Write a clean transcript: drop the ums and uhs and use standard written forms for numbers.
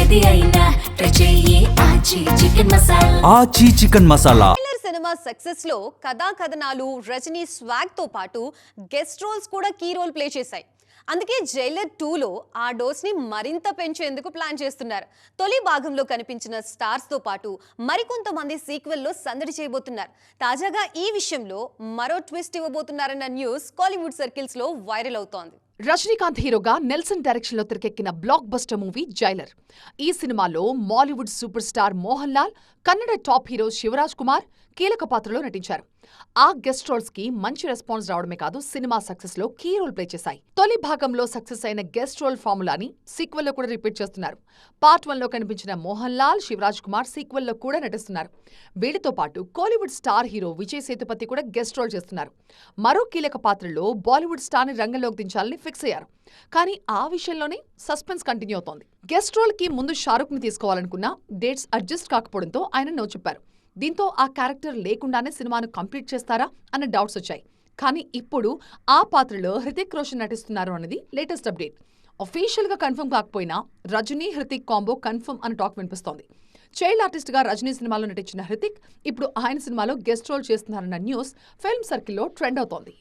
ఏది అయినా ట్రై చెయ్యి ఆచి చికెన్ మసాలా. ఆచి చికెన్ మసాలా సినిమా సక్సెస్ లో కథా కథనాలు, రజనీ స్వాగ్ తో పాటు గెస్ట్ రోల్స్ కూడా కీ రోల్ ప్లే చేశాయి. అందుకే జైలర్ 2లో ఆ డోస్ ని మరింత పెంచేందుకు ప్లాన్ చేస్తున్నారు. తొలి భాగంలో కనిపించిన స్టార్స్ తో పాటు మరికొంతమంది సీక్వెల్ లో సందడి చేయబోతున్నారు. తాజాగా ఈ విషయంలో మరో ట్విస్ట్ ఇవ్వబోతున్నారన్న న్యూస్ కాలీవుడ్ సర్కిల్స్ లో వైరల్ అవుతోంది. రజనీకాంత్ హీరోగా నెల్సన్ డైరెక్షన్ లో తెరకెక్కిన బ్లాక్ బస్టర్ మూవీ జైలర్. ఈ సినిమాలో Mollywood super star Mohan Lal, Kannada top hero Shivaraj Kumar కీలక పాత్రలో నటించారు. ఆ గెస్ట్ రోల్స్ కి మంచి రెస్పాన్స్ రావడమే కాదు, సినిమా సక్సెస్ లో కీ రోల్ ప్లే చేశాయి. తొలి భాగంలో సక్సెస్ అయిన గెస్ట్ రోల్ ఫార్ములాని సీక్వెల్ లో కూడా రిపీట్ చేస్తున్నారు. పార్ట్ 1లో కనిపించిన మోహన్ లాల్, శివరాజ్ కుమార్ సీక్వెల్ లో కూడా నటిస్తున్నారు. వీటితో పాటు కోలీవుడ్ స్టార్ హీరో విజయ్ సేతుపతి కూడా గెస్ట్ రోల్ చేస్తున్నారు. మరో కీలక పాత్రలో బాలీవుడ్ స్టార్ ని రంగంలోకి దించాలని ఫిక్స్ అయ్యారు. కానీ ఆ విషయంలోనే సస్పెన్స్ కంటిన్యూ అవుతోంది. గెస్ట్ రోల్ కి ముందు షారుఖ్ ని తీసుకోవాలనుకున్నా డేట్స్ అడ్జస్ట్ కాకపోవడంతో ఆయన నో చెప్పారు. దీంతో ఆ క్యారెక్టర్ లేకుండానే సినిమాను కంప్లీట్ చేస్తారా అన్న డౌట్స్ వచ్చాయి. కానీ ఇప్పుడు ఆ పాత్రలో హృతిక్ రోషన్ నటిస్తున్నారు అన్నది లేటెస్ట్ అప్డేట్. అఫీషియల్ గా కన్ఫర్మ్ కాకపోయినా రజనీ హృతిక్ కాంబో కన్ఫర్మ్ అన్న టాక్ వినిపిస్తోంది. చైల్డ్ ఆర్టిస్ట్ గా రజనీ సినిమాలో నటించిన హృతిక్ ఇప్పుడు ఆయన సినిమాలో గెస్ట్ రోల్ చేస్తున్నారన్న న్యూస్ ఫిల్మ్ సర్కిల్లో ట్రెండ్ అవుతోంది.